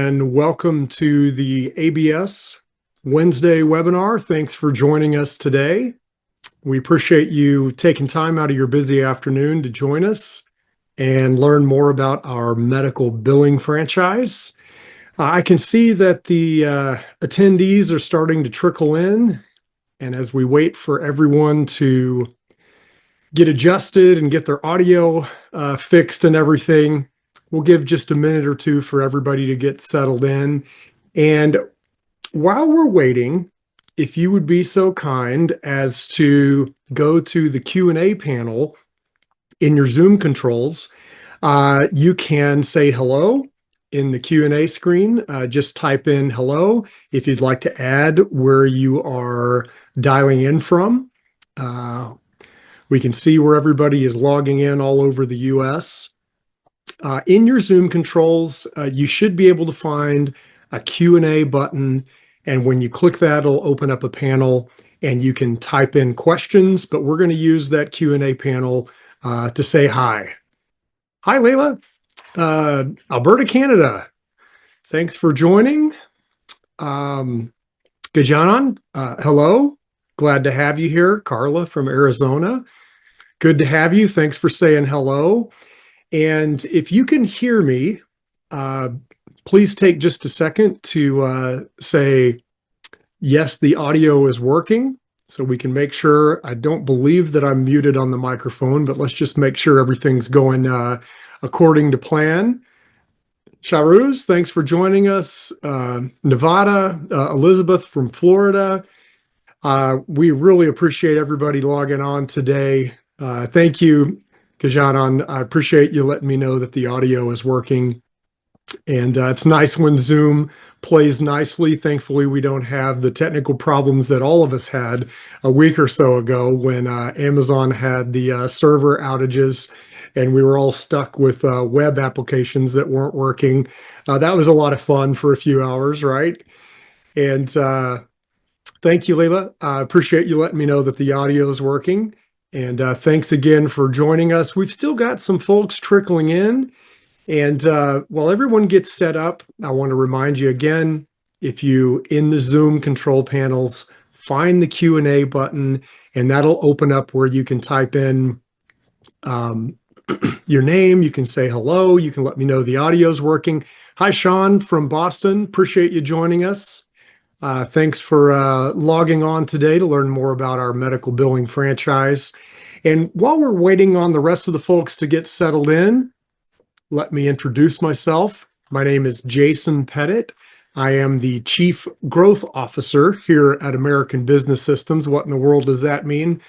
and welcome to the ABS Wednesday webinar. Thanks for joining us today. We appreciate you taking time out of your busy afternoon to join us and learn more about our medical billing franchise. I can see that the attendees are starting to trickle in, and as we wait for everyone to get adjusted and get their audio fixed and everything, we'll give just a minute or two for everybody to get settled in. And while we're waiting, if you would be so kind as to go to the Q&A panel in your Zoom controls, you can say hello in the Q&A screen. Just type in hello if you'd like to add where you are dialing in from. We can see where everybody is logging in all over the US. In your Zoom controls, you should be able to find a Q&A button, and when you click that, it'll open up a panel and you can type in questions, but we're going to use that Q&A panel to say hi. Hi, Layla. Alberta, Canada. Thanks for joining. Gajanan, hello. Glad to have you here. Carla from Arizona. Good to have you. Thanks for saying hello. And if you can hear me, please take just a second to say, yes, the audio is working, so we can make sure. I don't believe that I'm muted on the microphone, but let's just make sure everything's going according to plan. Charuz, thanks for joining us. Nevada, Elizabeth from Florida. We really appreciate everybody logging on today. Thank you, Kajanan. I appreciate you letting me know that the audio is working. And it's nice when Zoom plays nicely. Thankfully, we don't have the technical problems that all of us had a week or so ago when Amazon had the server outages and we were all stuck with web applications that weren't working. That was a lot of fun for a few hours, right? And thank you, Layla. I appreciate you letting me know that the audio is working. And thanks again for joining us. We've still got some folks trickling in. And while everyone gets set up, I want to remind you again, if you, in the Zoom control panels, find the Q&A button, and that'll open up where you can type in your name, you can say hello, you can let me know the audio is working. Hi, Sean from Boston. Appreciate you joining us. Thanks for logging on today to learn more about our medical billing franchise. And while we're waiting on the rest of the folks to get settled in, let me introduce myself. My name is Jason Pettit. I am the Chief Growth Officer here at American Business Systems. What in the world does that mean?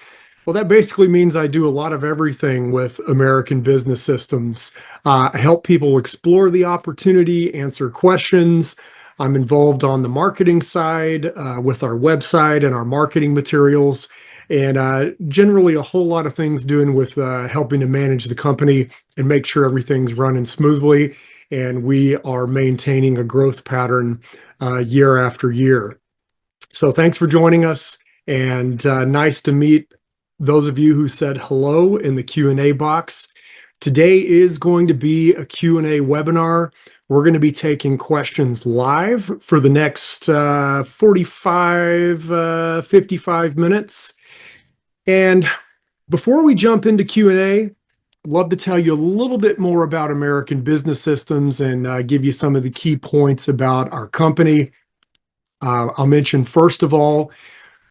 Well, that basically means I do a lot of everything with American Business Systems. I help people explore the opportunity, answer questions. I'm involved on the marketing side with our website and our marketing materials, and generally a whole lot of things doing with helping to manage the company and make sure everything's running smoothly and we are maintaining a growth pattern year after year. So thanks for joining us, and nice to meet those of you who said hello in the Q&A box. Today is going to be a Q&A webinar. We're going to be taking questions live for the next 55 minutes. And before we jump into Q&A, I'd love to tell you a little bit more about American Business Systems and give you some of the key points about our company. I'll mention, first of all,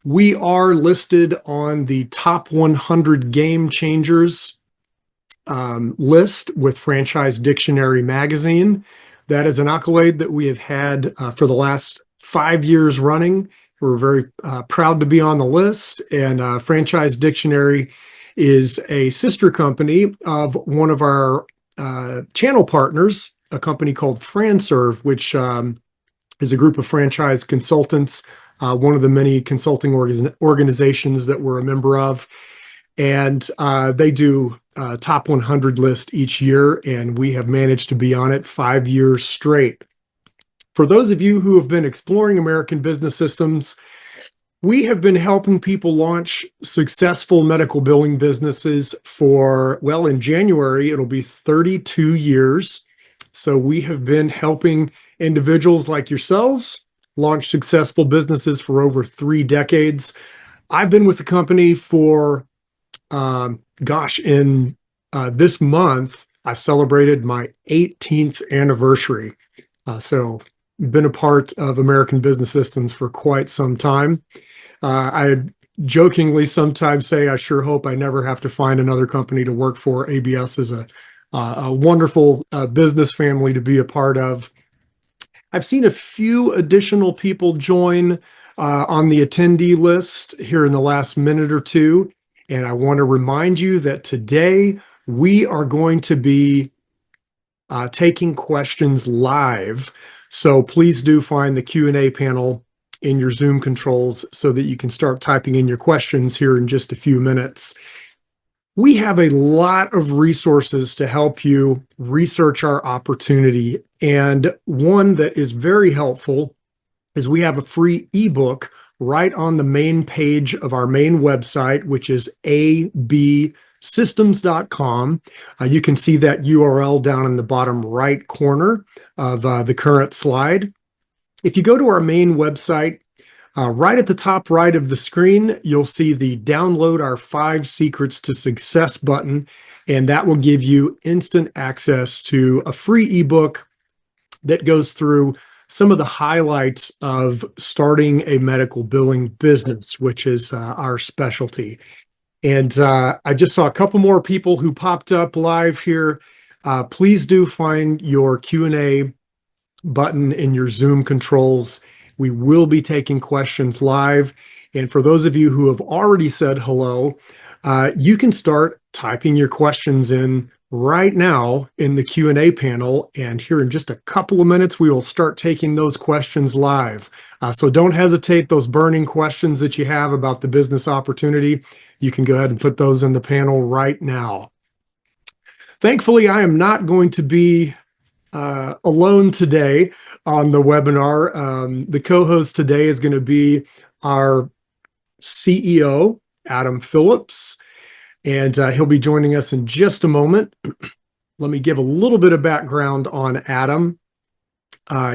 we are listed on the top 100 game changers list with Franchise Dictionary magazine. That is an accolade that we have had for the last 5 years running. We're very proud to be on the list, and Franchise Dictionary is a sister company of one of our channel partners, a company called FranServe, which is a group of franchise consultants, one of the many consulting organizations that we're a member of. And they do top 100 list each year, and we have managed to be on it 5 years straight. For those of you who have been exploring American Business Systems, we have been helping people launch successful medical billing businesses for, well, in January, it'll be 32 years. So we have been helping individuals like yourselves launch successful businesses for over 3 decades. I've been with the company for, in this month, I celebrated my 18th anniversary. So been a part of American Business Systems for quite some time. I jokingly sometimes say I sure hope I never have to find another company to work for. ABS is a wonderful business family to be a part of. I've seen a few additional people join on the attendee list here in the last minute or two. And I want to remind you that today we are going to be taking questions live. So please do find the Q&A panel in your Zoom controls so that you can start typing in your questions here in just a few minutes. We have a lot of resources to help you research our opportunity. And one that is very helpful is we have a free ebook right on the main page of our main website, which is absystems.com. You can see that URL down in the bottom right corner of the current slide. If you go to our main website, right at the top right of the screen, you'll see the Download Our 5 Secrets to Success button, and that will give you instant access to a free ebook that goes through some of the highlights of starting a medical billing business, which is our specialty. And I just saw a couple more people who popped up live here. Please do find your Q&A button in your Zoom controls. We will be taking questions live. And for those of you who have already said hello, you can start typing your questions in right now in the Q&A panel. And here in just a couple of minutes, we will start taking those questions live. So don't hesitate, those burning questions that you have about the business opportunity, you can go ahead and put those in the panel right now. Thankfully, I am not going to be alone today on the webinar. The co-host today is going to be our CEO, Adam Phillips, and he'll be joining us in just a moment. Let me give a little bit of background on Adam.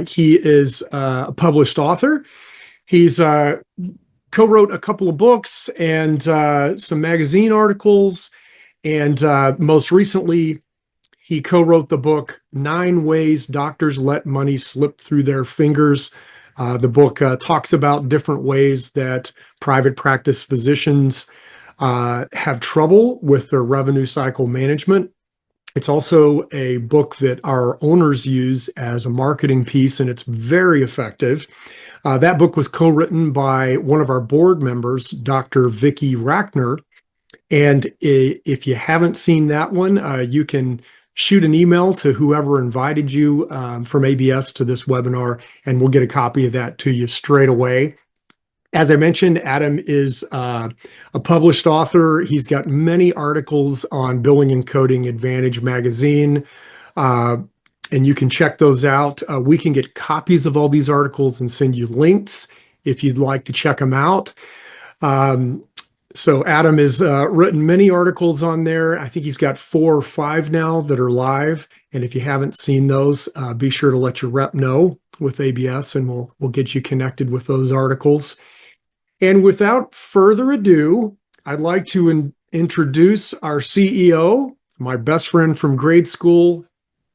He is a published author. He's co-wrote a couple of books and some magazine articles, and most recently, he co-wrote the book, 9 Ways Doctors Let Money Slip Through Their Fingers. The book talks about different ways that private practice physicians have trouble with their revenue cycle management. It's also a book that our owners use as a marketing piece, and it's very effective. That book was co-written by one of our board members, Dr. Vicki Rackner. And if you haven't seen that one, you can shoot an email to whoever invited you from ABS to this webinar, and we'll get a copy of that to you straight away. As I mentioned, Adam is a published author. He's got many articles on Billing and Coding Advantage magazine, and you can check those out. We can get copies of all these articles and send you links if you'd like to check them out. So Adam has written many articles on there. I think he's got 4 or 5 now that are live. And if you haven't seen those, be sure to let your rep know with ABS, and we'll get you connected with those articles. And without further ado, I'd like to introduce our CEO, my best friend from grade school,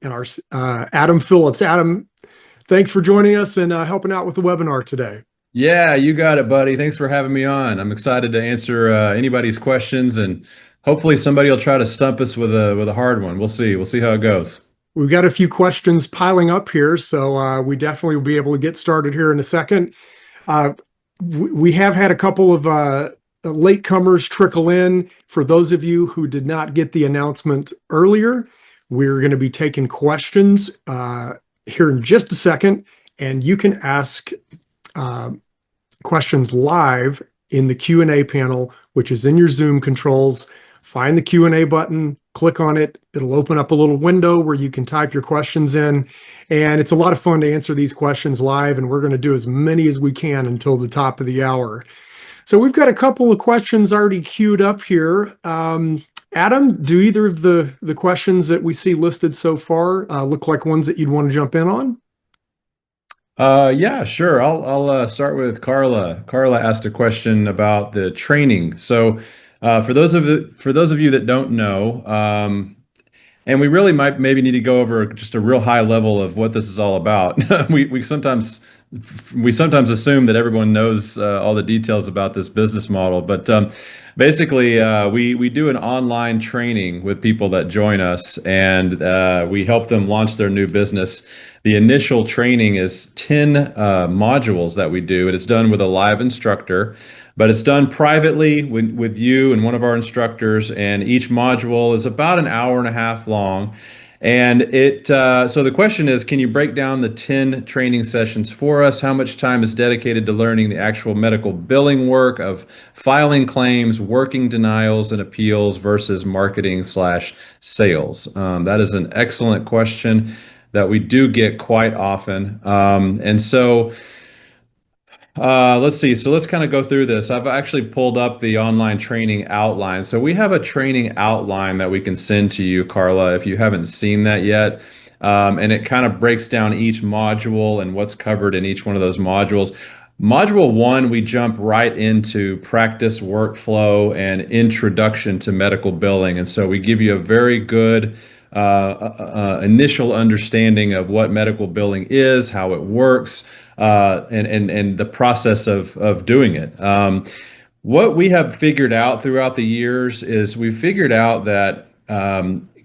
and our Adam Phillips. Adam, thanks for joining us and helping out with the webinar today. Yeah, you got it, buddy. Thanks for having me on. I'm excited to answer anybody's questions, and hopefully somebody will try to stump us with a hard one. We'll see. We'll see how it goes. We've got a few questions piling up here, so we definitely will be able to get started here in a second. We have had a couple of latecomers trickle in. For those of you who did not get the announcement earlier, we're going to be taking questions here in just a second, and you can ask questions live in the Q&A panel, which is in your Zoom controls. Find the Q&A button, click on it. It'll open up a little window where you can type your questions in. And it's a lot of fun to answer these questions live, and we're going to do as many as we can until the top of the hour. So we've got a couple of questions already queued up here. Adam, do either of the questions that we see listed so far look like ones that you'd want to jump in on? Yeah, sure. I'll start with Carla. Carla asked a question about the training. So, for those of you that don't know, and we really might maybe need to go over just a real high level of what this is all about. We sometimes assume that everyone knows all the details about this business model, but basically, we do an online training with people that join us, and we help them launch their new business. The initial training is 10 modules that we do, and it's done with a live instructor, but it's done privately with you and one of our instructors, and each module is about an hour and a half long. And so the question is, can you break down the 10 training sessions for us? How much time is dedicated to learning the actual medical billing work of filing claims, working denials and appeals versus marketing slash sales? That is an excellent question that we do get quite often. Let's see. So let's kind of go through this. I've actually pulled up the online training outline. So we have a training outline that we can send to you, Carla, if you haven't seen that yet. And it kind of breaks down each module and what's covered in each one of those modules. Module one, we jump right into practice workflow and introduction to medical billing. And so we give you a very good initial understanding of what medical billing is, how it works, and the process of doing it. What we have figured out throughout the years is we've figured out that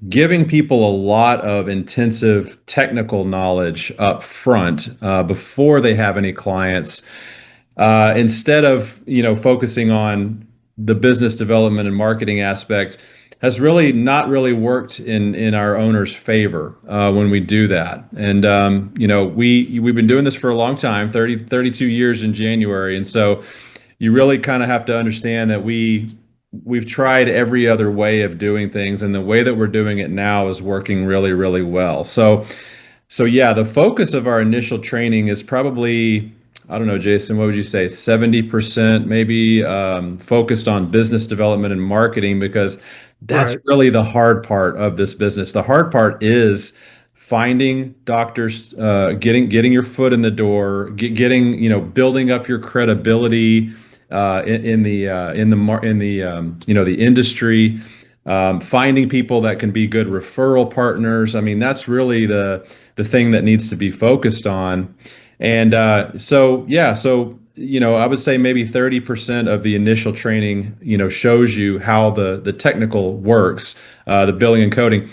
giving people a lot of intensive technical knowledge up front before they have any clients, instead of focusing on the business development and marketing aspect, has really not really worked in our owners' favor when we do that. And we've been doing this for a long time, 32 years in January, and so you really kind of have to understand that we've tried every other way of doing things, and the way that we're doing it now is working really, really well. So yeah, the focus of our initial training is probably, I don't know, Jason, what would you say, 70% maybe focused on business development and marketing, because that's Right. really the hard part of this business. The hard part is finding doctors, getting your foot in the door, getting, building up your credibility the industry, finding people that can be good referral partners. I mean, that's really the thing that needs to be focused on. And I would say maybe 30% of the initial training, shows you how the technical works, the billing and coding.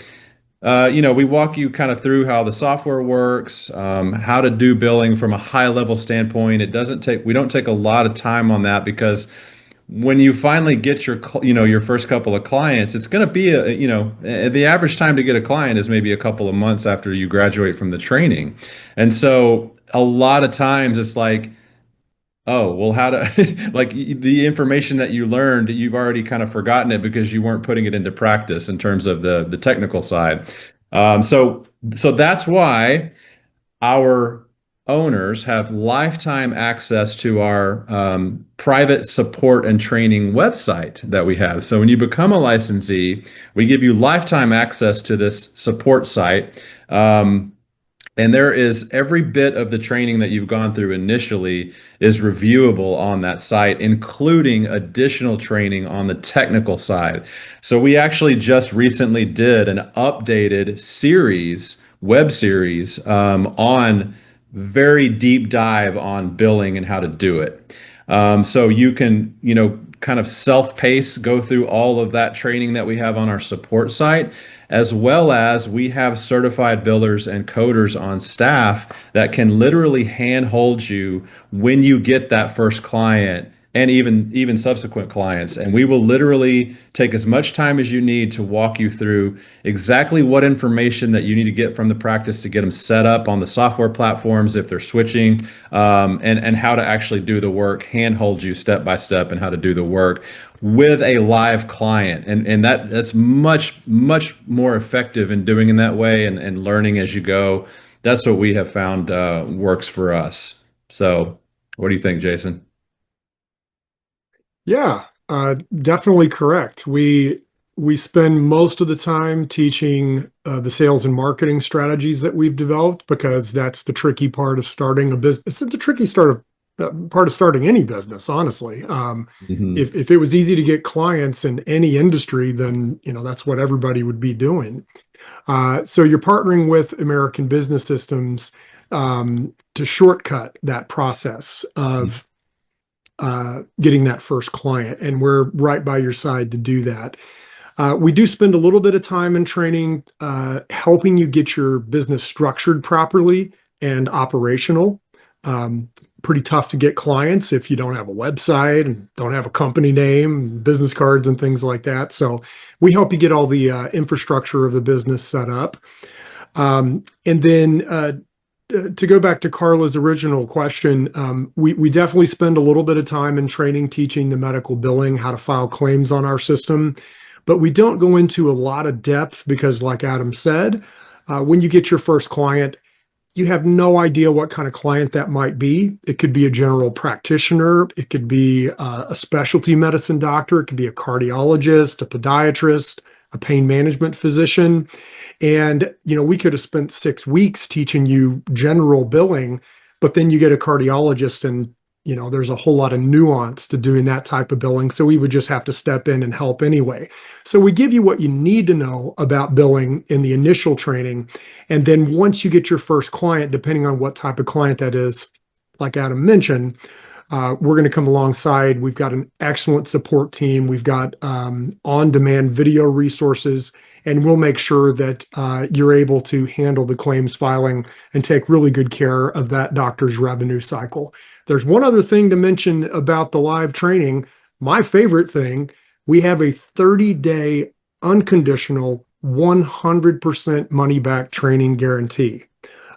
We walk you kind of through how the software works, how to do billing from a high level standpoint. We don't take a lot of time on that, because when you finally get your first couple of clients, it's going to be the average time to get a client is maybe a couple of months after you graduate from the training. And so a lot of times it's like, oh, well, how to like the information that you learned, you've already kind of forgotten it because you weren't putting it into practice in terms of the technical side. So that's why our owners have lifetime access to our private support and training website that we have. So when you become a licensee, we give you lifetime access to this support site. And there is every bit of the training that you've gone through initially is reviewable on that site, including additional training on the technical side. So we actually just recently did an updated web series, on very deep dive on billing and how to do it. So you can, kind of self-pace, go through all of that training that we have on our support site, as well as we have certified billers and coders on staff that can literally handhold you when you get that first client, and even subsequent clients. And we will literally take as much time as you need to walk you through exactly what information that you need to get from the practice to get them set up on the software platforms if they're switching, and how to actually do the work, handhold you step by step and how to do the work with a live client. And that's much, much more effective in doing in that way, and learning as you go. That's what we have found works for us. So what do you think, Jason? Yeah, definitely correct. We we spend most of the time teaching the sales and marketing strategies that we've developed, because that's the tricky part of starting a business. It's the tricky part of starting any business, honestly. Mhm. If it was easy to get clients in any industry, then that's what everybody would be doing. So you're partnering with American Business Systems to shortcut that process of getting that first client, and we're right by your side to do that. We do spend a little bit of time in training, helping you get your business structured properly and operational. Um, Pretty tough to get clients if you don't have a website and don't have a company name, business cards, and things like that. So we help you get all the infrastructure of the business set up. And then to go back to Carla's original question, we definitely spend a little bit of time in training, teaching the medical billing, how to file claims on our system. But we don't go into a lot of depth because, like Adam said, when you get your first client, you have no idea what kind of client that might be. It could be a general practitioner. It could be a specialty medicine doctor. It could be a cardiologist, a podiatrist, a pain management physician. And, we could have spent 6 weeks teaching you general billing, but then you get a cardiologist and, there's a whole lot of nuance to doing that type of billing. So we would just have to step in and help anyway. So we give you what you need to know about billing in the initial training. And then once you get your first client, depending on what type of client that is, like Adam mentioned, we're going to come alongside. We've got an excellent support team. We've got on-demand video resources, and we'll make sure that you're able to handle the claims filing and take really good care of that doctor's revenue cycle. There's one other thing to mention about the live training. My favorite thing, we have a 30-day unconditional 100% money back training guarantee.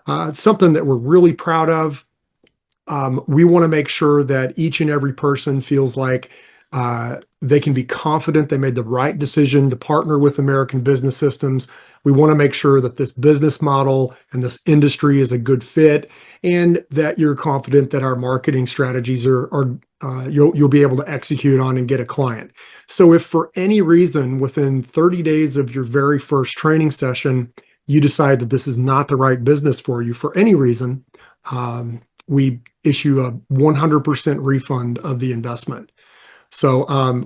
It's something that we're really proud of. We want to make sure that each and every person feels like they can be confident they made the right decision to partner with American Business Systems. We want to make sure that this business model and this industry is a good fit, and that you're confident that our marketing strategies are you'll be able to execute on and get a client. So if for any reason within 30 days of your very first training session, you decide that this is not the right business for you for any reason, we issue a 100% refund of the investment. So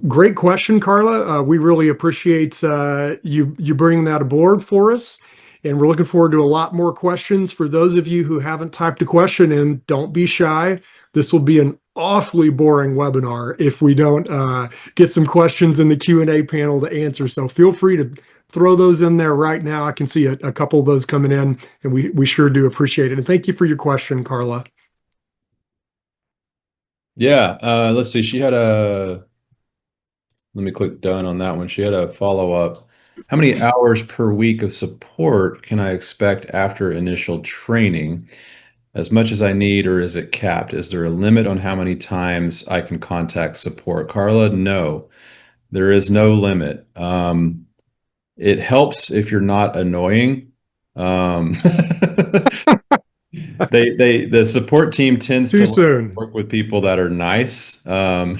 great question, Carla. We really appreciate you bringing that aboard for us. And we're looking forward to a lot more questions. For those of you who haven't typed a question in, don't be shy. This will be an awfully boring webinar if we don't get some questions in the Q&A panel to answer. So feel free to throw those in there right now. I can see a couple of those coming in, and we sure do appreciate it. And thank you for your question, Carla. Yeah, let's see. Let me click done on that one. She had a follow-up. How many hours per week of support can I expect after initial training? As much as I need, or is it capped? Is there a limit on how many times I can contact support? Carla, no, there is no limit. It helps if you're not annoying. The support team tends Too to soon. work with people that are nice. No,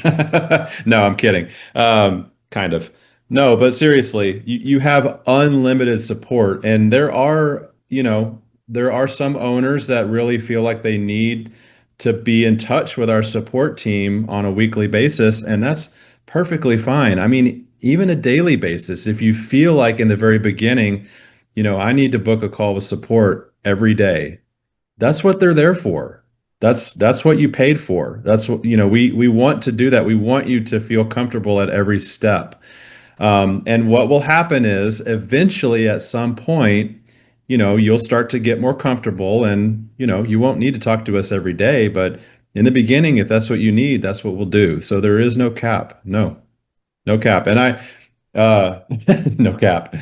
I'm kidding. Kind of. No, but seriously, you have unlimited support, and there are some owners that really feel like they need to be in touch with our support team on a weekly basis, and that's perfectly fine. I mean, even a daily basis, if you feel like in the very beginning, I need to book a call with support every day, that's what they're there for. That's what you paid for. That's what, we want to do that. We want you to feel comfortable at every step. And what will happen is eventually at some point, you'll start to get more comfortable, and, you won't need to talk to us every day, but in the beginning, if that's what you need, that's what we'll do. So there is no cap. No cap. And no cap.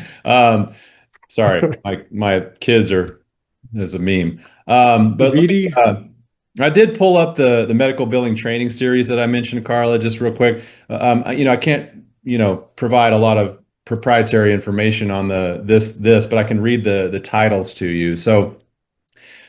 Sorry, my kids are as a meme. But Vidi, I did pull up the medical billing training series that I mentioned, Carla, just real quick. I can't, provide a lot of proprietary information on this, but I can read the titles to you. So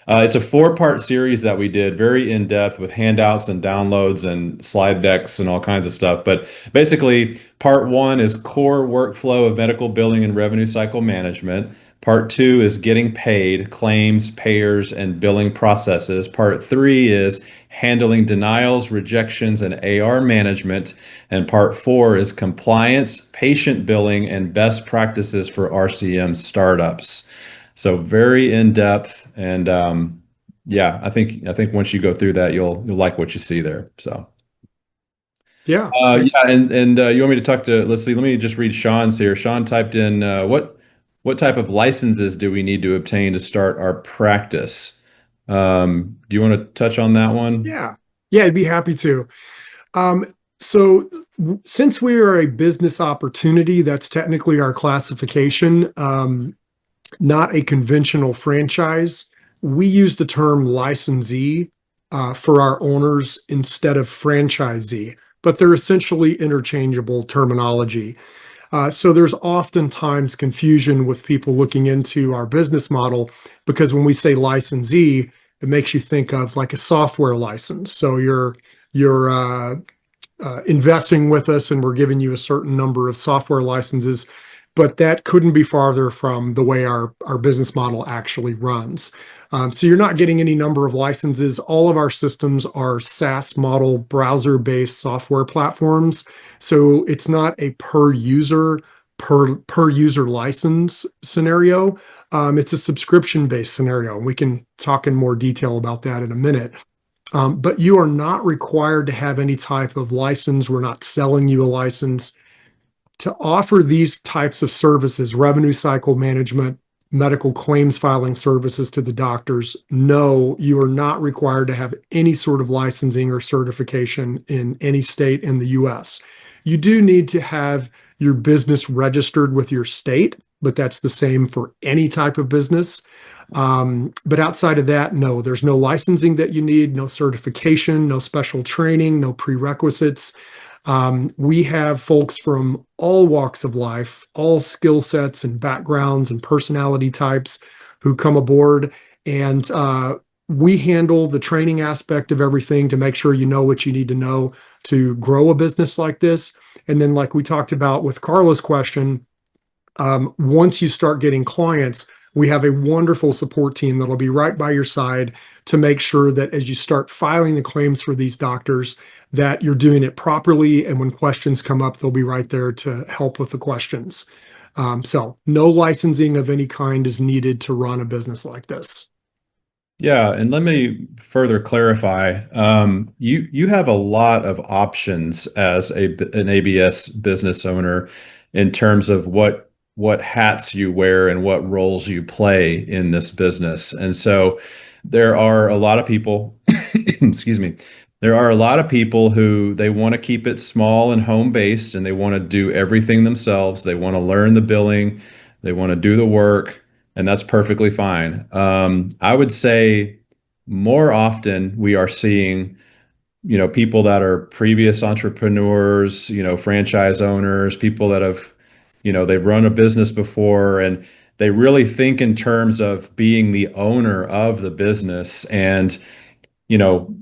It's a four-part series that we did, very in-depth with handouts and downloads and slide decks and all kinds of stuff. But basically, part one is core workflow of medical billing and revenue cycle management. Part two is getting paid, claims, payers, and billing processes. Part three is handling denials, rejections, and AR management. And part four is compliance, patient billing, and best practices for RCM startups. So very in depth, and yeah, I think once you go through that, you'll like what you see there. So Yeah, yeah, and you want me to talk to? Let's see. Let me just read Sean's here. Sean typed in what type of licenses do we need to obtain to start our practice? Do you want to touch on that one? yeah, yeah. I'd be happy to. Um, so since we are a business opportunity, that's technically our classification, not a conventional franchise. We use the term licensee for our owners instead of franchisee, but they're essentially interchangeable terminology. So there's oftentimes confusion with people looking into our business model because when we say licensee, it makes you think of like a software license. So you're investing with us and we're giving you a certain number of software licenses, but that couldn't be farther from the way our business model actually runs. So you're not getting any number of licenses. All of our systems are SaaS model browser-based software platforms. So it's not a per user license scenario. It's a subscription-based scenario. And we can talk in more detail about that in a minute. But you are not required to have any type of license. We're not selling you a license. To offer these types of services, revenue cycle management, medical claims filing services to the doctors, no, you are not required to have any sort of licensing or certification in any state in the US. You do need to have your business registered with your state, but that's the same for any type of business. But outside of that, no, there's no licensing that you need, no certification, no special training, no prerequisites. We have folks from all walks of life, all skill sets and backgrounds and personality types who come aboard. And we handle the training aspect of everything to make sure you know what you need to know to grow a business like this. And then, like we talked about with Carla's question, once you start getting clients, we have a wonderful support team that'll be right by your side to make sure that as you start filing the claims for these doctors, that you're doing it properly. And when questions come up, they'll be right there to help with the questions. So no licensing of any kind is needed to run a business like this. Yeah, and let me further clarify. You have a lot of options as an ABS business owner in terms of what hats you wear and what roles you play in this business. And so there are a lot of people, excuse me, there are a lot of people who they want to keep it small and home based and they want to do everything themselves. They want to learn the billing, they want to do the work, and that's perfectly fine. I would say more often we are seeing, people that are previous entrepreneurs, franchise owners, people that have, they've run a business before and they really think in terms of being the owner of the business and, you know,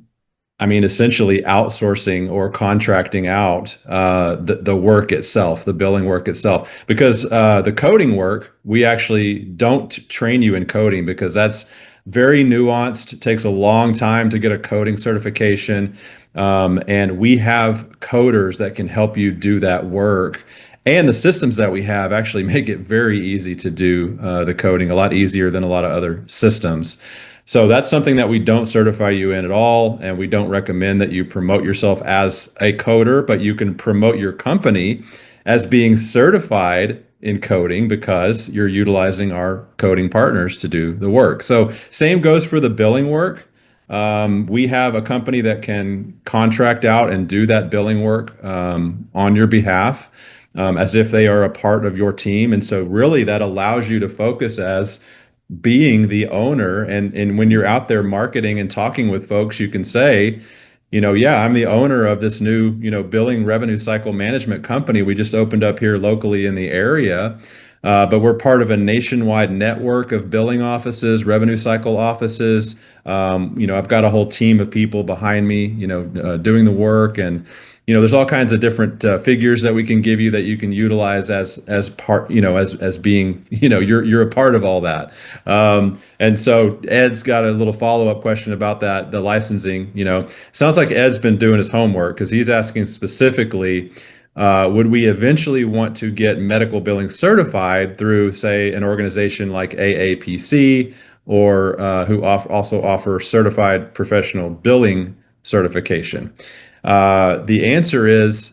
essentially outsourcing or contracting out the work itself, the billing work itself. Because the coding work, we actually don't train you in coding because that's very nuanced. It takes a long time to get a coding certification. And we have coders that can help you do that work. And the systems that we have actually make it very easy to do the coding, a lot easier than a lot of other systems. So that's something that we don't certify you in at all. And we don't recommend that you promote yourself as a coder, but you can promote your company as being certified in coding because you're utilizing our coding partners to do the work. So same goes for the billing work. We have a company that can contract out and do that billing work on your behalf as if they are a part of your team. And so really that allows you to focus as being the owner, and when you're out there marketing and talking with folks, you can say, yeah, I'm the owner of this new, billing revenue cycle management company we just opened up here locally in the area. but we're part of a nationwide network of billing offices, revenue cycle offices. I've got a whole team of people behind me, doing the work, and there's all kinds of different figures that we can give you that you can utilize as part, as being, you're a part of all that. And so Ed's got a little follow-up question about that, the licensing. Sounds like Ed's been doing his homework because he's asking specifically, would we eventually want to get medical billing certified through, say, an organization like AAPC, or who also offer certified professional billing certification? The answer is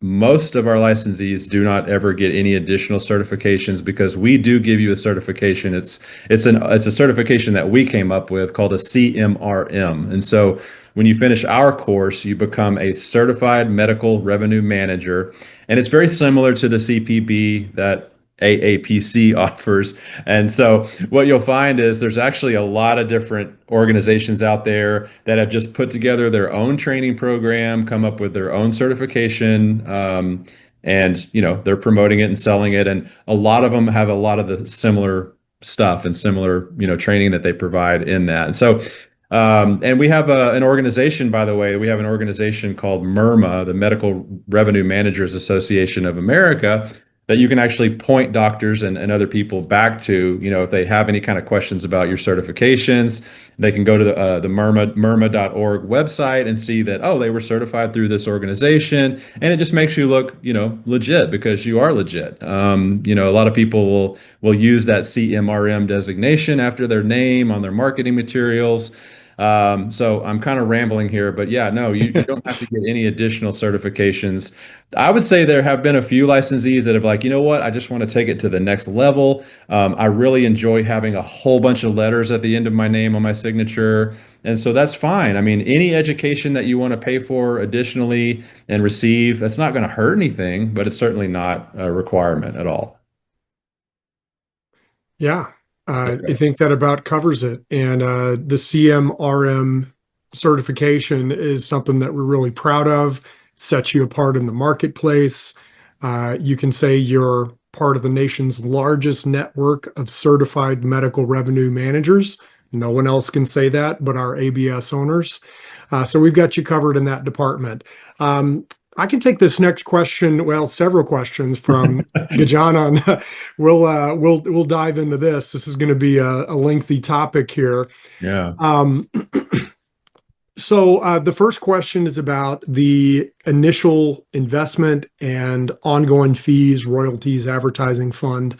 most of our licensees do not ever get any additional certifications because we do give you a certification. It's a certification that we came up with called a CMRM. And so when you finish our course, you become a certified medical revenue manager, and it's very similar to the CPB that AAPC offers. And so what you'll find is there's actually a lot of different organizations out there that have just put together their own training program, come up with their own certification, and they're promoting it and selling it. And a lot of them have a lot of the similar stuff and similar training that they provide in that. And so and we have an organization, by the way. We have an organization called MERMA, the Medical Revenue Managers Association of America, that you can actually point doctors and other people back to, if they have any kind of questions about your certifications. They can go to the MERMA.org website and see that, oh, they were certified through this organization. And it just makes you look, legit, because you are legit. A lot of people will use that CMRM designation after their name on their marketing materials. So I'm kind of rambling here, but yeah, no, you don't have to get any additional certifications. I would say there have been a few licensees that have like, you know what, I just want to take it to the next level. I really enjoy having a whole bunch of letters at the end of my name on my signature. And so that's fine. I mean, any education that you want to pay for additionally and receive, that's not going to hurt anything, but it's certainly not a requirement at all. Yeah. I think that about covers it. And the CMRM certification is something that we're really proud of. It sets you apart in the marketplace. You can say you're part of the nation's largest network of certified medical revenue managers. No one else can say that but our ABS owners. So we've got you covered in that department. I can take this next question, well, several questions from Gajanan. We'll dive into this. This is going to be a lengthy topic here. Yeah. So the first question is about the initial investment and ongoing fees, royalties, advertising fund.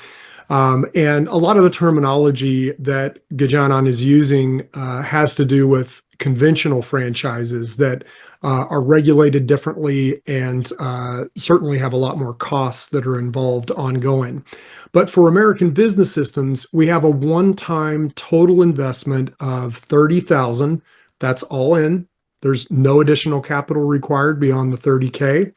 And a lot of the terminology that Gajanan is using has to do with conventional franchises that are regulated differently and certainly have a lot more costs that are involved ongoing. But for American Business Systems, we have a one-time total investment of $30,000. That's all in. There's no additional capital required beyond the $30K.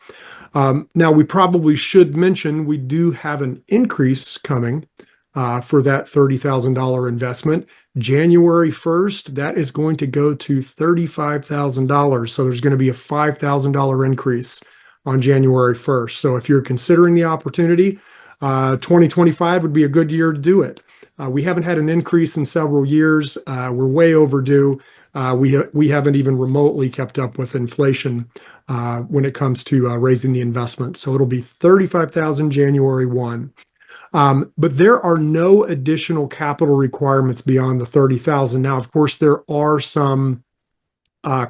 Now, we probably should mention we do have an increase coming for that $30,000 investment. January 1st, that is going to go to $35,000. So there's going to be a $5,000 increase on January 1st. So if you're considering the opportunity, 2025 would be a good year to do it. We haven't had an increase in several years. We're way overdue. We haven't even remotely kept up with inflation when it comes to raising the investment. So it'll be $35,000 January 1. But there are no additional capital requirements beyond the $30,000. Now, of course, there are some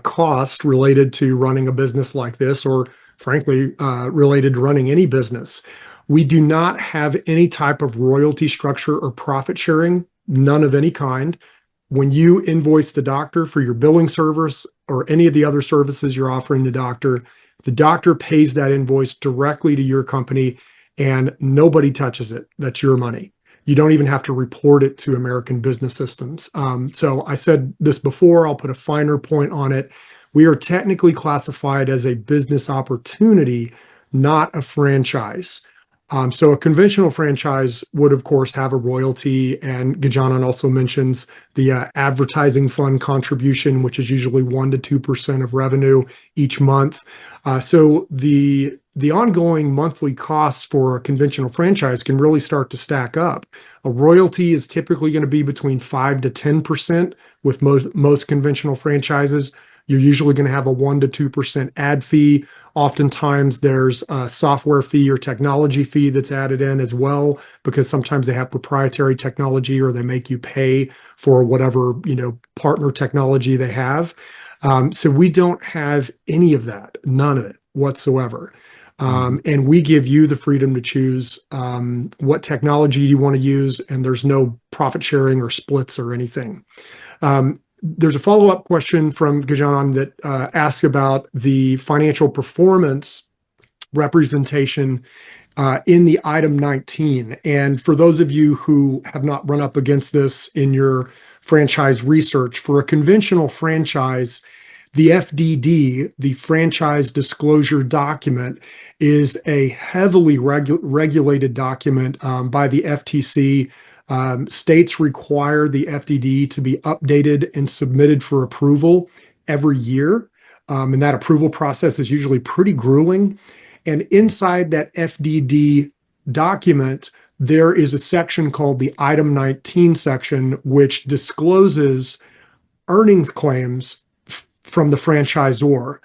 costs related to running a business like this, or frankly, related to running any business. We do not have any type of royalty structure or profit sharing, none of any kind. When you invoice the doctor for your billing service or any of the other services you're offering the doctor pays that invoice directly to your company and nobody touches it. That's your money. You don't even have to report it to American Business Systems. So I said this before, I'll put a finer point on it. We are technically classified as a business opportunity, not a franchise. So a conventional franchise would, of course, have a royalty, and Gajanan also mentions the advertising fund contribution, which is usually 1 to 2% of revenue each month. So the ongoing monthly costs for a conventional franchise can really start to stack up. A royalty is typically going to be between 5 to 10% with most conventional franchises. You're usually going to have a 1 to 2% ad fee. Oftentimes there's a software fee or technology fee that's added in as well, because sometimes they have proprietary technology or they make you pay for whatever, partner technology they have. So we don't have any of that, none of it whatsoever. And we give you the freedom to choose what technology you want to use, and there's no profit sharing or splits or anything. There's a follow-up question from Gajanan that asks about the financial performance representation in the item 19. And for those of you who have not run up against this in your franchise research, for a conventional franchise, the FDD, the franchise disclosure document, is a heavily regulated document by the FTC. States require the FDD to be updated and submitted for approval every year. And that approval process is usually pretty grueling. And inside that FDD document, there is a section called the Item 19 section, which discloses earnings claims from the franchisor.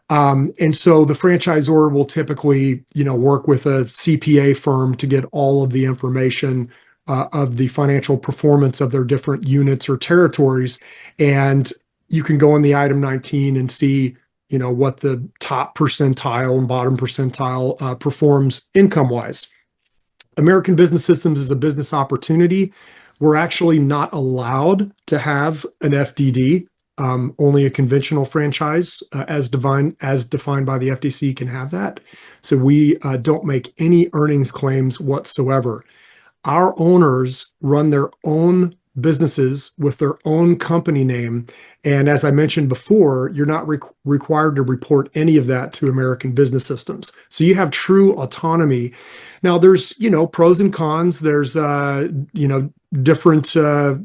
And so the franchisor will typically, work with a CPA firm to get all of the information of the financial performance of their different units or territories. And you can go in the item 19 and see, what the top percentile and bottom percentile performs income-wise. American Business Systems is a business opportunity. We're actually not allowed to have an FDD. Only a conventional franchise, as defined by the FTC, can have that. So we don't make any earnings claims whatsoever. Our owners run their own businesses with their own company name. And as I mentioned before, you're not required to report any of that to American Business Systems. So you have true autonomy. Now there's, pros and cons. There's, different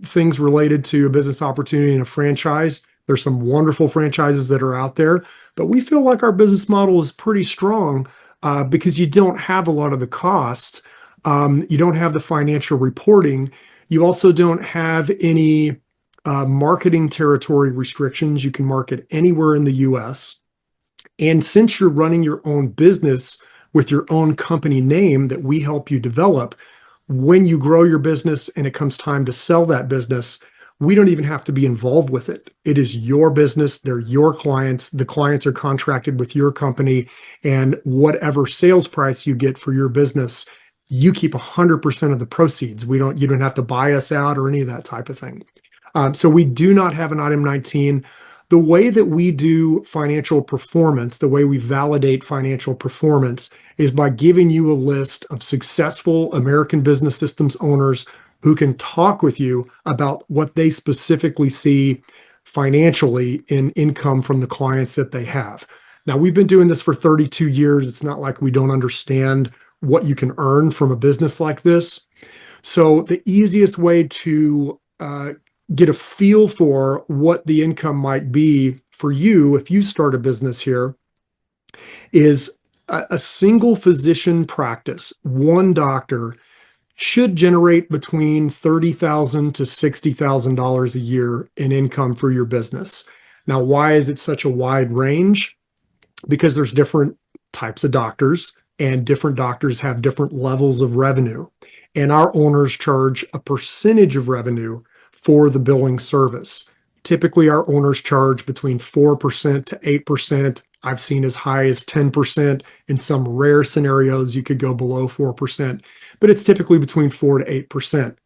things related to a business opportunity and a franchise. There's some wonderful franchises that are out there, but we feel like our business model is pretty strong because you don't have a lot of the costs. You don't have the financial reporting. You also don't have any marketing territory restrictions. You can market anywhere in the US. And since you're running your own business with your own company name that we help you develop, when you grow your business and it comes time to sell that business, we don't even have to be involved with it. It is your business. They're your clients. The clients are contracted with your company, and whatever sales price you get for your business, you keep 100% of the proceeds. You don't have to buy us out or any of that type of thing. So we do not have an item 19. The way that we do financial performance, the way we validate financial performance, is by giving you a list of successful American Business Systems owners who can talk with you about what they specifically see financially in income from the clients that they have. Now, we've been doing this for 32 years. It's not like we don't understand what you can earn from a business like this. So the easiest way to get a feel for what the income might be for you if you start a business here is a single physician practice, one doctor, should generate between $30,000 to $60,000 a year in income for your business. Now, why is it such a wide range? Because there's different types of doctors, and different doctors have different levels of revenue. And our owners charge a percentage of revenue for the billing service. Typically, our owners charge between 4% to 8%. I've seen as high as 10%. In some rare scenarios, you could go below 4%, but it's typically between 4 to 8%.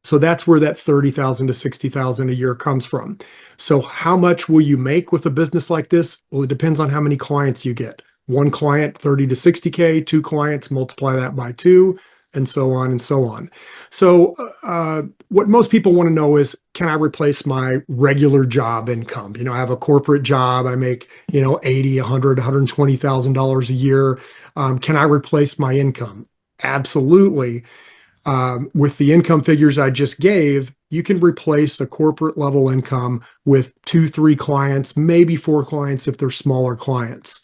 So that's where that 30,000 to 60,000 a year comes from. So how much will you make with a business like this? Well, it depends on how many clients you get. One client, 30 to 60K, two clients, multiply that by two, and so on and so on. So what most people want to know is, can I replace my regular job income? I have a corporate job. I make, 80, 100, $120,000 a year. Can I replace my income? absolutely. With the income figures I just gave, you can replace a corporate level income with 2, 3 clients, maybe 4 clients if they're smaller clients.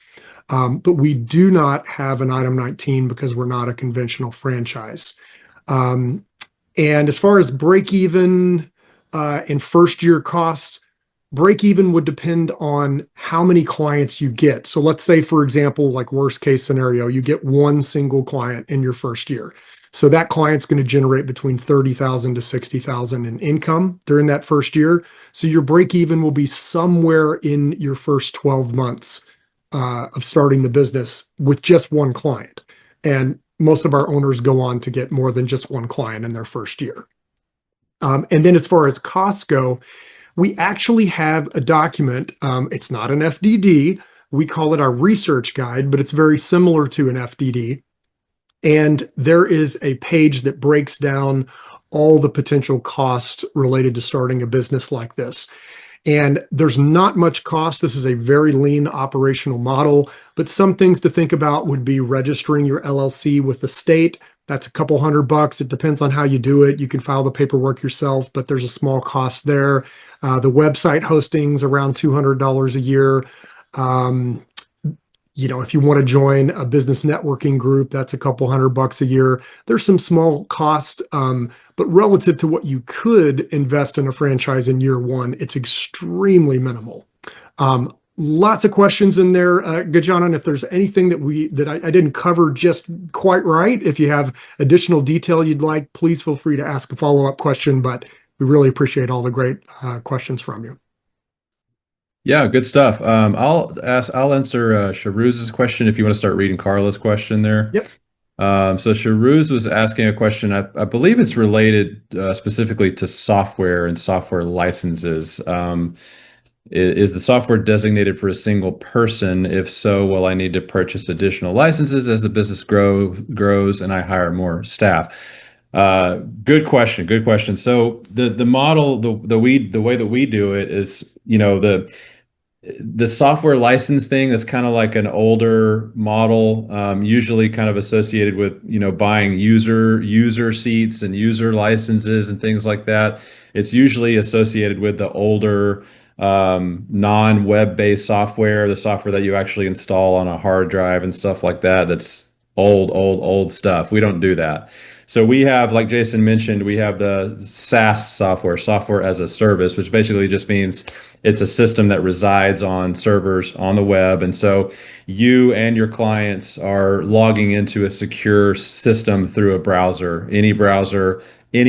But we do not have an item 19 because we're not a conventional franchise. Um, and as far as break even and first year costs, break even would depend on how many clients you get. So let's say, for example, like worst case scenario, you get one single client in your first year. So that client's going to generate between 30,000 to 60,000 in income during that first year. So your break even will be somewhere in your first 12 months of starting the business with just one client. And most of our owners go on to get more than just one client in their first year. And then as far as costs go, we actually have a document. It's not an FDD. We call it our research guide, but it's very similar to an FDD. And there is a page that breaks down all the potential costs related to starting a business like this. And there's not much cost. This is a very lean operational model, but some things to think about would be registering your LLC with the state. That's a couple $100. It depends on how you do it. You can file the paperwork yourself, but there's a small cost there. The website hosting's around $200 a year. If you want to join a business networking group, that's a couple $100 a year. There's some small cost, but relative to what you could invest in a franchise in year one, it's extremely minimal. Lots of questions in there, Gajanan. If there's anything that I didn't cover just quite right, if you have additional detail you'd like, please feel free to ask a follow-up question. But we really appreciate all the great questions from you. Yeah, good stuff. I'll answer Sharuz's question if you want to start reading Carla's question there. Yep. So Sharuz was asking a question. I believe it's related specifically to software and software licenses. Is the software designated for a single person? If so, will I need to purchase additional licenses as the business grows and I hire more staff? Good question. Good question. So the model, the way that we do it is, the software license thing is kind of like an older model, usually kind of associated with, buying user seats and user licenses and things like that. It's usually associated with the older non-web-based software, the software that you actually install on a hard drive and stuff like that. That's old stuff. We don't do that. So we have, like Jason mentioned, we have the SaaS software as a service, which basically just means it's a system that resides on servers on the web. And so you and your clients are logging into a secure system through a browser, any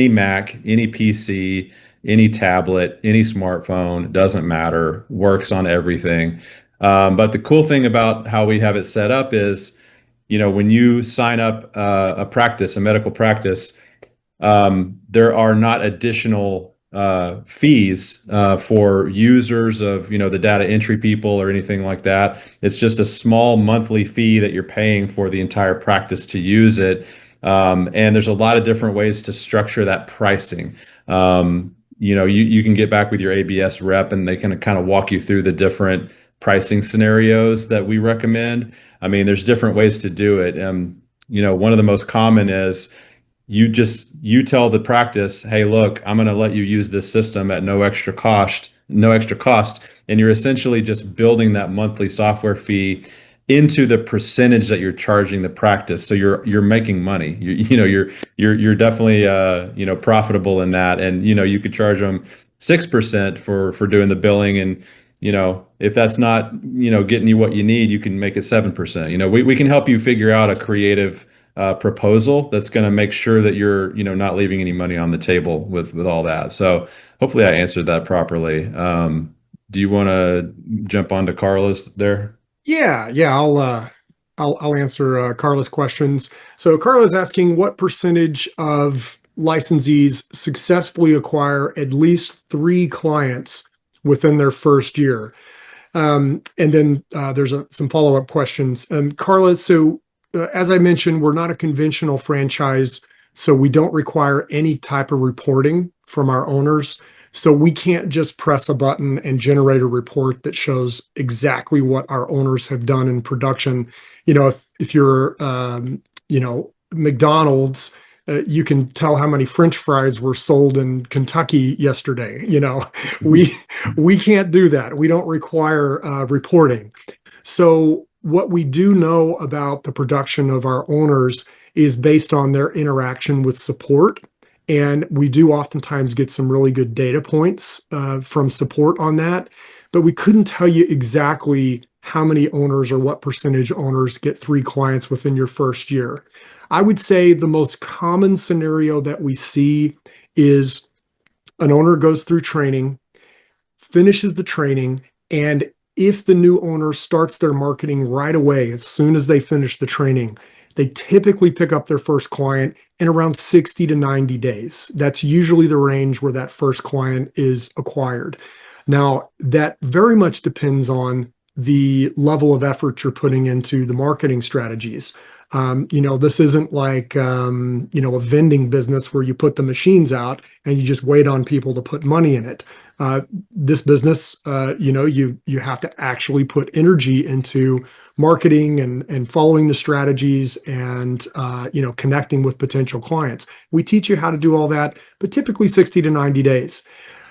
Mac, any PC, any tablet, any smartphone, doesn't matter, works on everything. But the cool thing about how we have it set up is, when you sign up a medical practice, there are not additional fees for users of, the data entry people or anything like that. It's just a small monthly fee that you're paying for the entire practice to use it. And there's a lot of different ways to structure that pricing. You can get back with your ABS rep and they can kind of walk you through the different pricing scenarios that we recommend. I mean, there's different ways to do it. One of the most common is you tell the practice, hey, look, I'm going to let you use this system at no extra cost. And you're essentially just building that monthly software fee into the percentage that you're charging the practice. So you're making money. You're definitely profitable in that. And you could charge them 6% for doing the billing, and if that's not getting you what you need, you can make it 7%. We can help you figure out a creative proposal that's going to make sure that you're not leaving any money on the table with all that. So hopefully I answered that properly. Do you want to jump on to Carla's there? Yeah. I'll answer Carla's questions. So Carla's asking, what percentage of licensees successfully acquire at least 3 clients within their first year? And then there's some follow-up questions. Carla, so as I mentioned, we're not a conventional franchise, so we don't require any type of reporting from our owners. So we can't just press a button and generate a report that shows exactly what our owners have done in production. If you're McDonald's, you can tell how many French fries were sold in Kentucky yesterday. We we can't do that. We don't require reporting. So what we do know about the production of our owners is based on their interaction with support. And we do oftentimes get some really good data points from support on that, but we couldn't tell you exactly how many owners or what percentage owners get 3 clients within your first year. I would say the most common scenario that we see is an owner goes through training, finishes the training, and if the new owner starts their marketing right away, as soon as they finish the training, they typically pick up their first client in around 60 to 90 days. That's usually the range where that first client is acquired. Now, that very much depends on the level of effort you're putting into the marketing strategies. This isn't like, a vending business where you put the machines out and you just wait on people to put money in it. This business, you have to actually put energy into marketing and following the strategies and, connecting with potential clients. We teach you how to do all that, but typically 60 to 90 days.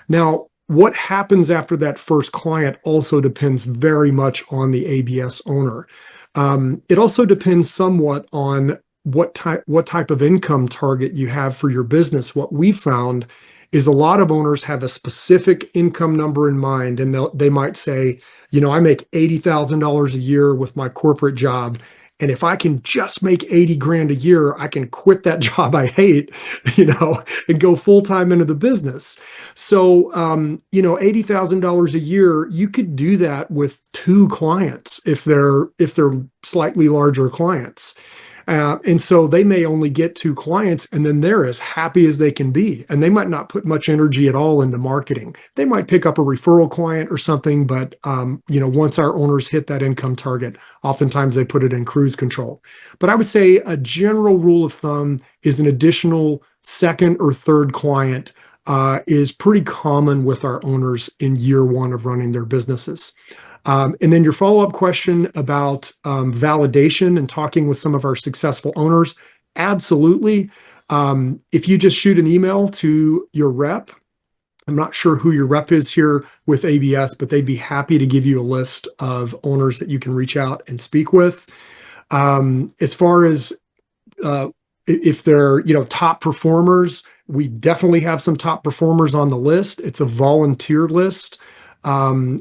Now, what happens after that first client also depends very much on the ABS owner. It also depends somewhat on what type of income target you have for your business. What we found is a lot of owners have a specific income number in mind, and they might say, I make $80,000 a year with my corporate job. And if I can just make 80 grand a year, I can quit that job I hate, and go full time into the business. So, $80,000 a year, you could do that with 2 clients if they're slightly larger clients. And so they may only get 2 clients and then they're as happy as they can be. And they might not put much energy at all into marketing. They might pick up a referral client or something, but once our owners hit that income target, oftentimes they put it in cruise control. But I would say a general rule of thumb is an additional second or third client is pretty common with our owners in year 1 of running their businesses. And then your follow-up question about validation and talking with some of our successful owners, absolutely. If you just shoot an email to your rep, I'm not sure who your rep is here with ABS, but they'd be happy to give you a list of owners that you can reach out and speak with. As far as if they're top performers, we definitely have some top performers on the list. It's a volunteer list.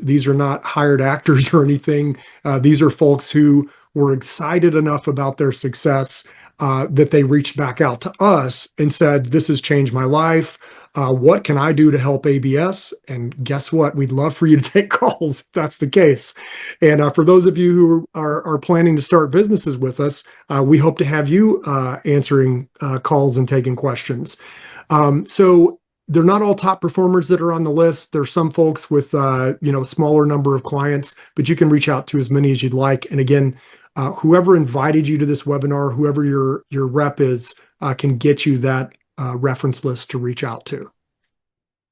These are not hired actors or anything. These are folks who were excited enough about their success that they reached back out to us and said, this has changed my life. What can I do to help ABS? And guess what? We'd love for you to take calls if that's the case. And for those of you who are planning to start businesses with us, we hope to have you answering calls and taking questions. So they're not all top performers that are on the list. There's some folks with, smaller number of clients, but you can reach out to as many as you'd like. And again, whoever invited you to this webinar, whoever your rep is, can get you that reference list to reach out to.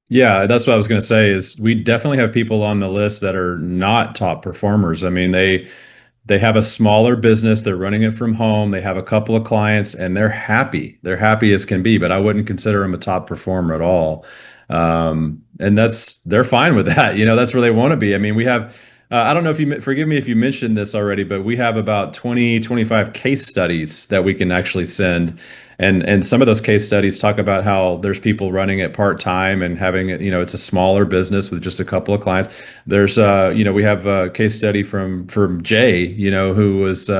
Yeah, that's what I was going to say is we definitely have people on the list that are not top performers. I mean, they have a smaller business, they're running it from home, they have a couple of clients and they're happy. They're happy as can be, but I wouldn't consider them a top performer at all. And they're fine with that. That's where they want to be. I mean, we have, I don't know if forgive me if you mentioned this already, but we have about 20, 25 case studies that we can actually send. And some of those case studies talk about how there's people running it part-time and having it, it's a smaller business with just a couple of clients. There's, we have a case study from Jay, who was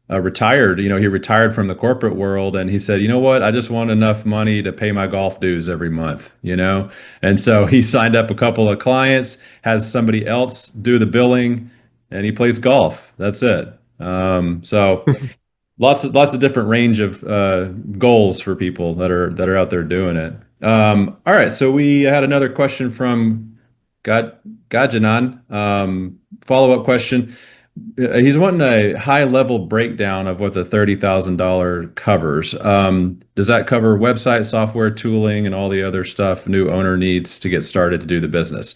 retired. He retired from the corporate world and he said, you know what, I just want enough money to pay my golf dues every month, And so he signed up a couple of clients, has somebody else do the billing, and he plays golf. That's it. So lots of different range of goals for people that are out there doing it. All right, so we had another question from Gajanan. Follow-up question. He's wanting a high-level breakdown of what the $30,000 covers. Does that cover website, software, tooling, and all the other stuff new owner needs to get started to do the business?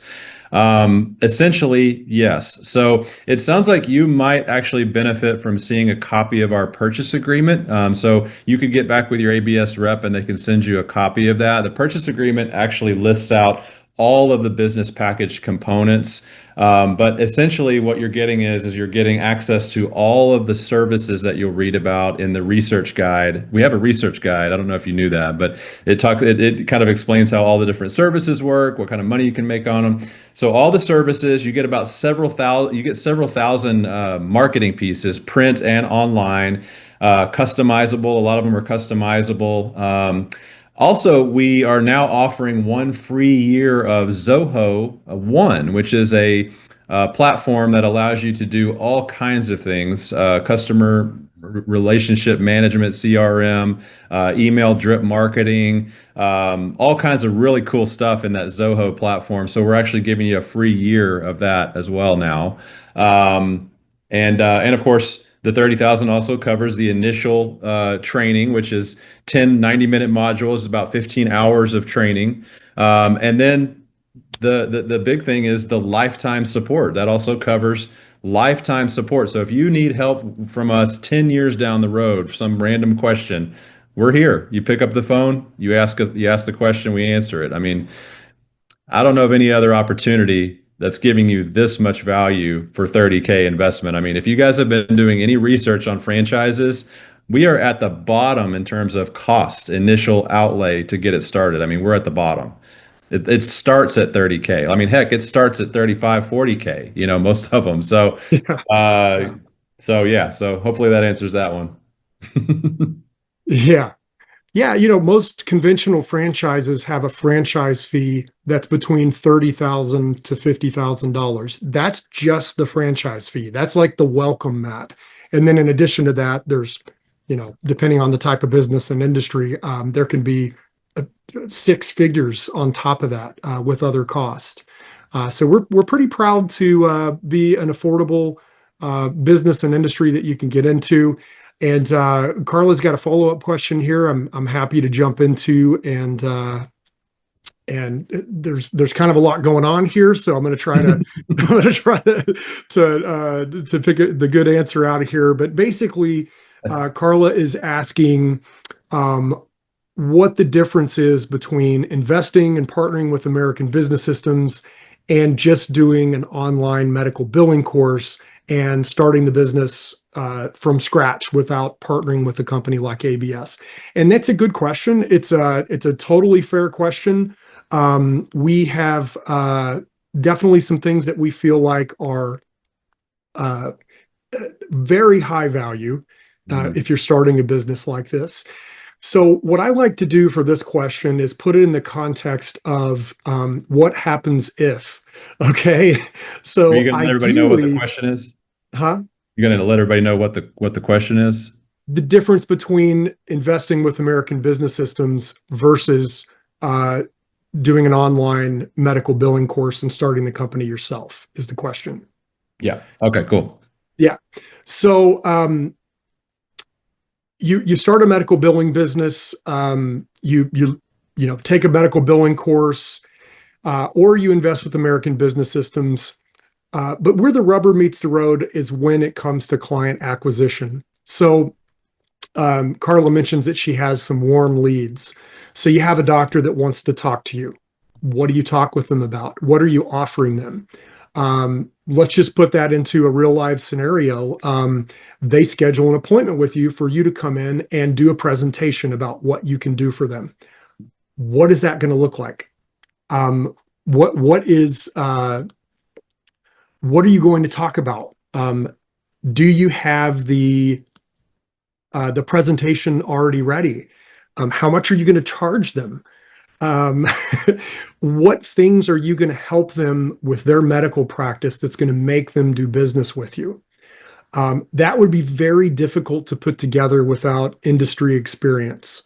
Essentially, yes. So it sounds like you might actually benefit from seeing a copy of our purchase agreement. So you could get back with your ABS rep and they can send you a copy of that. The purchase agreement actually lists out all of the business package components. But essentially what you're getting is you're getting access to all of the services that you'll read about in the research guide. We have a research guide. I don't know if you knew that, but it kind of explains how all the different services work, what kind of money you can make on them. So all the services, you get about several thousand marketing pieces, print and online, customizable. A lot of them are customizable. Also, we are now offering 1 free year of Zoho One, which is a platform that allows you to do all kinds of things, customer relationship management, CRM, email drip marketing, all kinds of really cool stuff in that Zoho platform. So we're actually giving you a free year of that as well now. And of course, the 30,000 also covers the initial training, which is 10 90-minute modules, about 15 hours of training. And then the big thing is the lifetime support. That also covers lifetime support. So if you need help from us 10 years down the road for some random question, we're here. You pick up the phone, you ask the question, we answer it. I mean, I don't know of any other opportunity that's giving you this much value for 30K investment. I mean, if you guys have been doing any research on franchises, we are at the bottom in terms of cost, initial outlay to get it started. I mean, we're at the bottom. It starts at 30K. I mean, heck, it starts at 35, 40K, most of them. So, Yeah. uh, Yeah. so hopefully that answers that one. Yeah. Yeah, most conventional franchises have a franchise fee that's between $30,000 to $50,000. That's just the franchise fee. That's like the welcome mat. And then in addition to that, there's, depending on the type of business and industry, there can be 6 figures on top of that with other costs. So we're pretty proud to be an affordable business and industry that you can get into. And Carla's got a follow-up question here. I'm happy to jump into, and there's kind of a lot going on here, so I'm going to try to to pick the good answer out of here. But basically, Carla is asking what the difference is between investing and partnering with American Business Systems and just doing an online medical billing course and starting the business from scratch without partnering with a company like ABS. And that's a good question. It's a totally fair question. We have definitely some things that we feel like are very high value if you're starting a business like this. So what I like to do for this question is put it in the context of what happens if. Okay, so Are you going to let everybody know what the ideally, question is? huh? You're going to let everybody know what the question is? The difference between investing with American Business Systems versus doing an online medical billing course and starting the company yourself is the question. Yeah. Okay, cool. Yeah. So you start a medical billing business, you take a medical billing course, or you invest with American Business Systems. But where the rubber meets the road is when it comes to client acquisition. So Carla mentions that she has some warm leads. So you have a doctor that wants to talk to you. What do you talk with them about? What are you offering them? Let's just put that into a real life scenario. They schedule an appointment with you for you to come in and do a presentation about what you can do for them. What is that going to look like? What are you going to talk about? Do you have the presentation already ready? How much are you going to charge them? What things are you going to help them with their medical practice that's going to make them do business with you? That would be very difficult to put together without industry experience.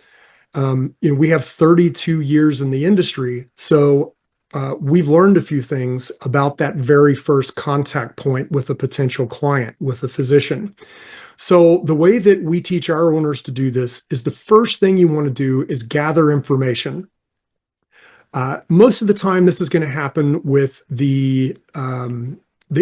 We have 32 years in the industry, so we've learned a few things about that very first contact point with a potential client, with a physician. So the way that we teach our owners to do this is the first thing you want to do is gather information. Most of the time, this is going to happen with the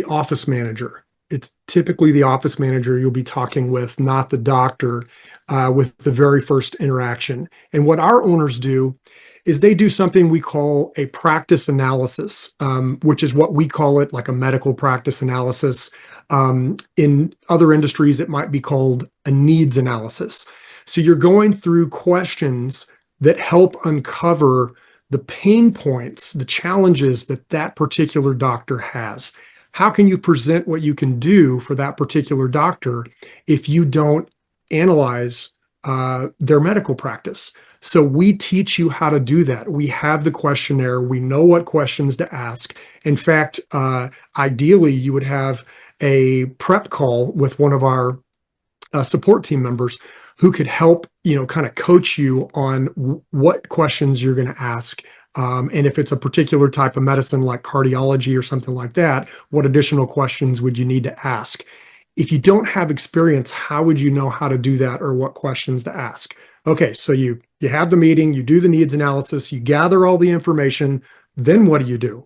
office manager. It's typically the office manager you'll be talking with, not the doctor, with the very first interaction. And what our owners do is they do something we call a practice analysis, which is what we call it, like a medical practice analysis. In other industries, it might be called a needs analysis. So you're going through questions that help uncover the pain points, the challenges that that particular doctor has. How can you present what you can do for that particular doctor if you don't analyze their medical practice? So we teach you how to do that. We have the questionnaire. We know what questions to ask. In fact, ideally, you would have a prep call with one of our support team members who could help, kind of coach you on what questions you're going to ask. And if it's a particular type of medicine like cardiology or something like that, what additional questions would you need to ask? If you don't have experience, how would you know how to do that or what questions to ask? Okay, so you have the meeting, you do the needs analysis, you gather all the information, then what do?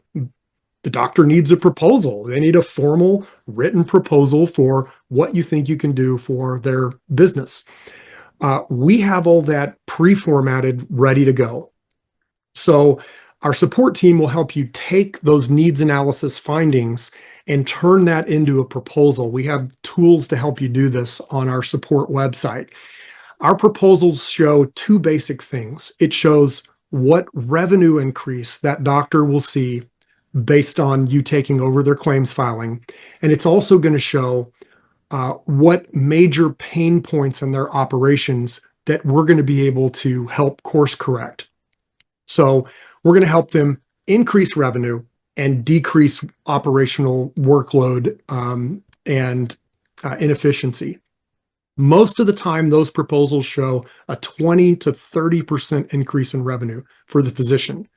The doctor needs a proposal. They need a formal written proposal for what you think you can do for their business. We have all that pre-formatted, ready to go. So our support team will help you take those needs analysis findings and turn that into a proposal. We have tools to help you do this on our support website. Our proposals show two basic things. It shows what revenue increase that doctor will see based on you taking over their claims filing. And it's also going to show what major pain points in their operations that we're going to be able to help course correct. So we're going to help them increase revenue and decrease operational workload and inefficiency. Most of the time, those proposals show a 20 to 30% increase in revenue for the physician.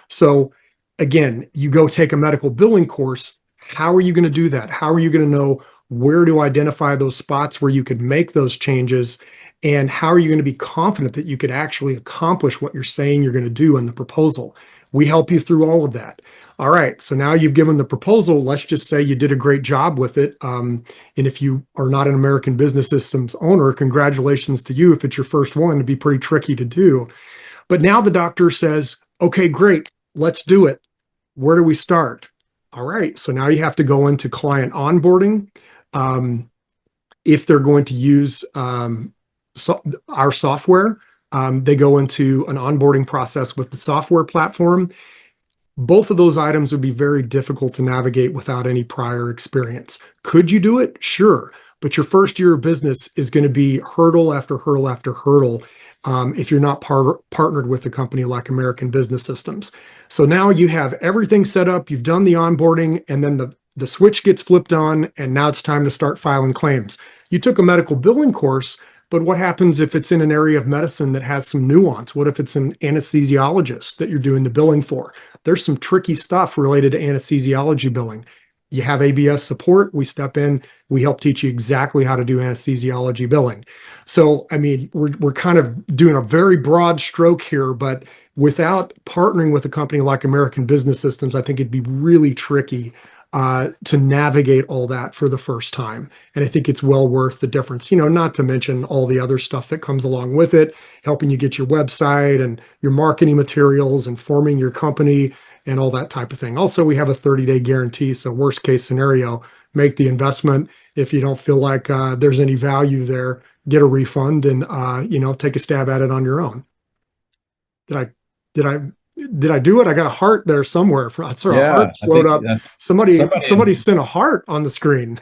So again, you go take a medical billing course. How are you going to do that? How are you going to know where to identify those spots where you could make those changes? And how are you going to be confident that you could actually accomplish what you're saying you're going to do in the proposal? We help you through all of that. All right, so now you've given the proposal. Let's just say you did a great job with it. And if you are not an American Business Systems owner, congratulations to you. If it's your first one, it'd be pretty tricky to do. But now the doctor says, okay, great, let's do it. Where do we start? All right, so now you have to go into client onboarding. If they're going to use our software, they go into an onboarding process with the software platform. Both of those items would be very difficult to navigate without any prior experience. Could you do it? Sure. But your first year of business is going to be hurdle after hurdle after hurdle if you're not partnered with a company like American Business Systems. So now you have everything set up, you've done the onboarding, and then the switch gets flipped on, and now it's time to start filing claims. You took a medical billing course, but what happens if it's in an area of medicine that has some nuance? What if it's an anesthesiologist that you're doing the billing for? There's some tricky stuff related to anesthesiology billing. You have ABS support, we step in, we help teach you exactly how to do anesthesiology billing. So, I mean, we're kind of doing a very broad stroke here, but without partnering with a company like American Business Systems, I think it'd be really tricky to navigate all that for the first time. And I think it's well worth the difference, not to mention all the other stuff that comes along with it, helping you get your website and your marketing materials and forming your company and all that type of thing. Also, we have a 30-day guarantee. So worst case scenario, make the investment. If you don't feel like there's any value there, get a refund and, take a stab at it on your own. Did I do it? I got a heart there somewhere. I saw a heart float up. Somebody sent a heart on the screen.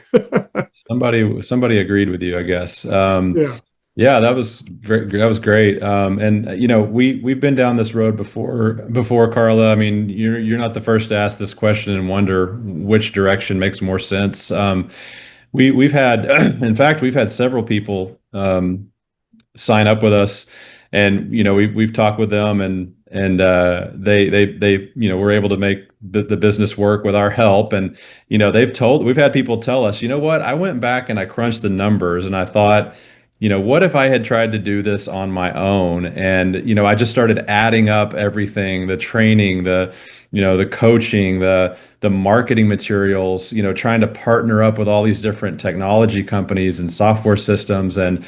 somebody agreed with you, I guess. Yeah. Yeah, that was great. And we've been down this road before, Carla. I mean, you're not the first to ask this question and wonder which direction makes more sense. We've had, in fact, we've had several people sign up with us, and we've talked with them, and they were able to make the business work with our help. And we've had people tell us, you know what, I went back and I crunched the numbers, and I thought what if I had tried to do this on my own? And, I just started adding up everything, the training, the coaching, the marketing materials, trying to partner up with all these different technology companies and software systems. And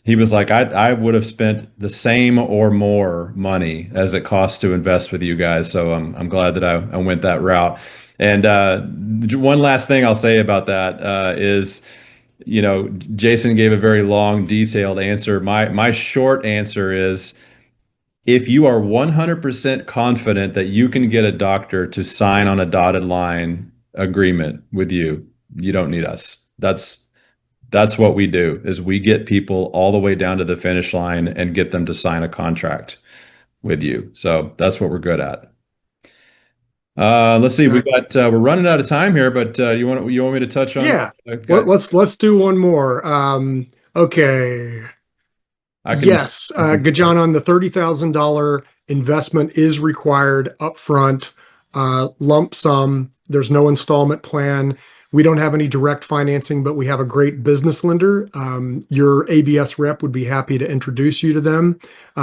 he was like, I would have spent the same or more money as it costs to invest with you guys. So I'm glad that I went that route. And one last thing I'll say about that is, Jason gave a very long, detailed answer. My short answer is, if you are 100% confident that you can get a doctor to sign on a dotted line agreement with you, you don't need us. That's what we do, is we get people all the way down to the finish line and get them to sign a contract with you. So that's what we're good at. Let's see. We're running out of time here, but you want me to touch on? Yeah. Okay. Let's do one more. Okay. Yes, Gajanan, the $30,000 investment is required upfront, lump sum. There's no installment plan. We don't have any direct financing, but we have a great business lender. Your ABS rep would be happy to introduce you to them.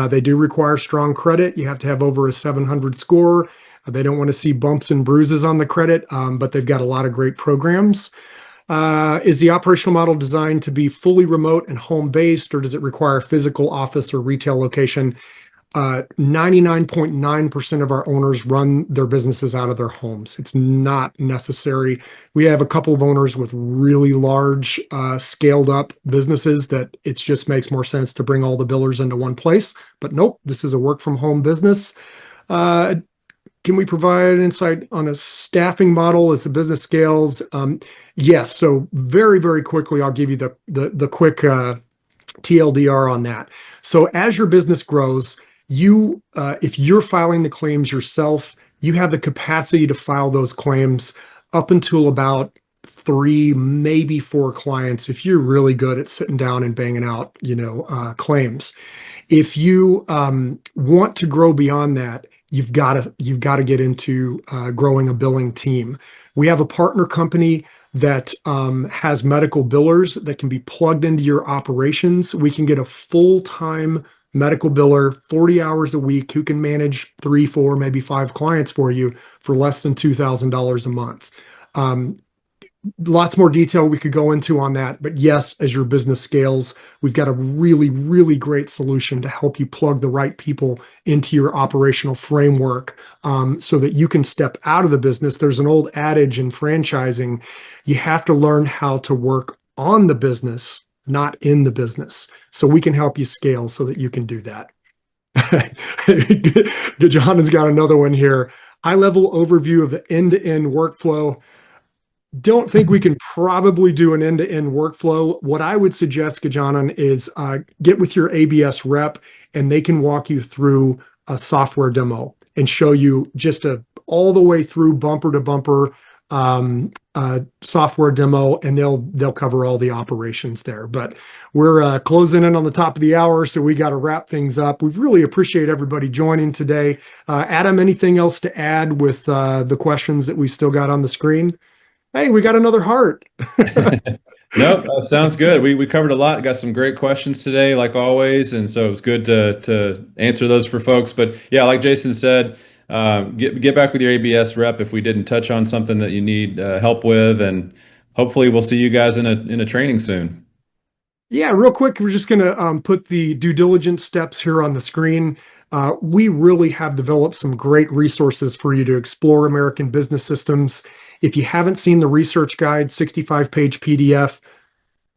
They do require strong credit. You have to have over a 700 score. They don't want to see bumps and bruises on the credit, but they've got a lot of great programs. Is the operational model designed to be fully remote and home-based, or does it require a physical office or retail location? 99.9% of our owners run their businesses out of their homes. It's not necessary. We have a couple of owners with really large, scaled up businesses that it just makes more sense to bring all the billers into one place. But nope, this is a work from home business. Can we provide insight on a staffing model as the business scales? Yes. So very, very quickly, I'll give you the quick TLDR on that. So as your business grows, if you're filing the claims yourself, you have the capacity to file those claims up until about 3, maybe 4 clients if you're really good at sitting down and banging out, claims. If you want to grow beyond that, you've got to get into growing a billing team. We have a partner company that has medical billers that can be plugged into your operations. We can get a full-time medical biller, 40 hours a week, who can manage 3, 4, maybe 5 clients for you for less than $2,000 a month. Lots more detail we could go into on that, but yes, as your business scales, we've got a really, really great solution to help you plug the right people into your operational framework, so that you can step out of the business. There's an old adage in franchising: you have to learn how to work on the business, not in the business. So we can help you scale so that you can do that. John's got another one here. High-level overview of the end-to-end workflow. Don't think we can probably do an end-to-end workflow. What I would suggest, Gajanan, is get with your ABS rep and they can walk you through a software demo and show you just all the way through bumper to bumper software demo, and they'll cover all the operations there. But we're closing in on the top of the hour, so we got to wrap things up. We really appreciate everybody joining today. Adam, anything else to add with the questions that we still got on the screen? Hey, we got another heart. Nope, that sounds good. We covered a lot. Got some great questions today, like always, and so it was good to answer those for folks. But yeah, like Jason said, get back with your ABS rep if we didn't touch on something that you need help with, and hopefully we'll see you guys in a training soon. Yeah, real quick, we're just going to put the due diligence steps here on the screen. We really have developed some great resources for you to explore American business systems. If you haven't seen the research guide, 65-page PDF,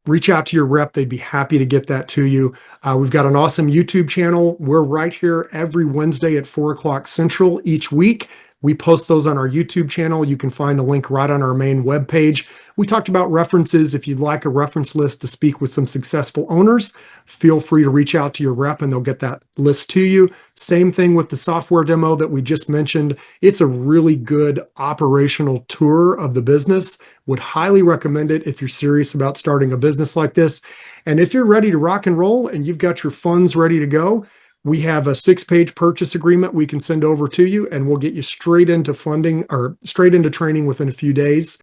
reach out to your rep. They'd be happy to get that to you. We've got an awesome YouTube channel. We're right here every Wednesday at 4 o'clock Central each week. We post those on our YouTube channel. You can find the link right on our main webpage. We talked about references. If you'd like a reference list to speak with some successful owners, feel free to reach out to your rep and they'll get that list to you. Same thing with the software demo that we just mentioned. It's a really good operational tour of the business. Would highly recommend it if you're serious about starting a business like this. And if you're ready to rock and roll and you've got your funds ready to go, we have a 6-page purchase agreement we can send over to you, and we'll get you straight into funding or straight into training within a few days.